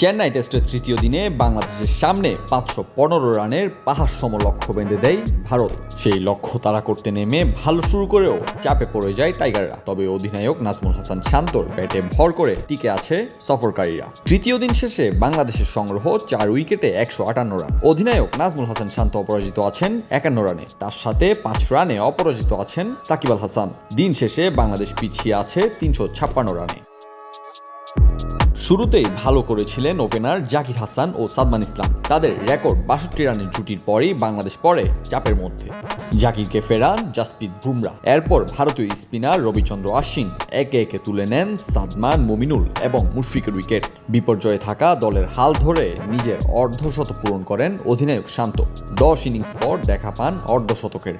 চেন্নাই টেস্টের তৃতীয় দিনে বাংলাদেশের সামনে 515 রানের পাহাড়সম লক্ষ্য বেঁধে দেয় ভারত। সেই লক্ষ্য তাড়া করতে নেমে ভালো শুরু করেও চাপে পড়ে যায় টাইগাররা। তবে অধিনায়ক নাজমুল হাসান শান্তর ব্যাটে ভর করে টিকে আছে সফরকারীরা। তৃতীয় দিন শেষে বাংলাদেশের সংগ্রহ 4 উইকেটে 158 রান। অধিনায়ক নাজমুল হাসান শান্ত অপরাজিত আছেন 51 রানে। তার সাথে 5 রানে অপরাজিত আছেন সাকিব আল হাসান। দিন শেষে বাংলাদেশ পিছিয়ে আছে 356 রানে। শুরুতেই ভালো করেছিলেন ওপেনার জাকির হাসান ও সাদমান ইসলাম। তাদের রেকর্ড 62 রানের জুটির পরই বাংলাদেশ পড়ে চাপের মধ্যে। জাকিরকে ফেরান জাসপ্রীত বুমরা। এরপর ভারতীয় স্পিনার রবিচন্দ্র অশ্বিন একে একে তুলে নেন সাদমান, মুমিনুল এবং মুশফিকের উইকেট। বিপর্যয়ে থাকা দলের হাল ধরে নিজের অর্ধশতক পূরণ করেন অধিনায়ক শান্ত। 10 ইনিংস পর দেখা পান অর্ধশতকের।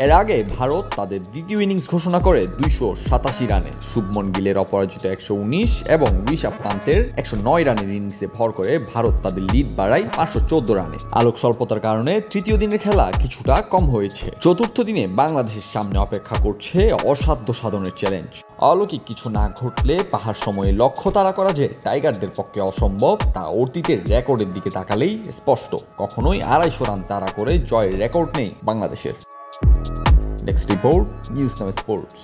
এর আগে ভারত তাদের দ্বিতীয় ইনিংস ঘোষণা করে 287 রানে। শুভমন গিলের অপরাজিত 119 এবং ঋষভ পান্তের 109 রানের ইনিংসে ভর করে ভারত তাদের লিড বাড়ায় 514 রানে। আলোক স্বল্পতার কারণে তৃতীয় দিনের খেলা কিছুটা কম হয়েছে। চতুর্থ দিনে বাংলাদেশের সামনে অপেক্ষা করছে অসাধ্য সাধনের চ্যালেঞ্জ। অলৌকিক কিছু না ঘটলে পাহাড় সময়ে লক্ষ্য তাড়া করা যে টাইগারদের পক্ষে অসম্ভব তা অতীতের রেকর্ডের দিকে তাকালেই স্পষ্ট। কখনোই 250 রান তাড়া করে জয়ের রেকর্ড নেই বাংলাদেশের। Next report, News Now Sports.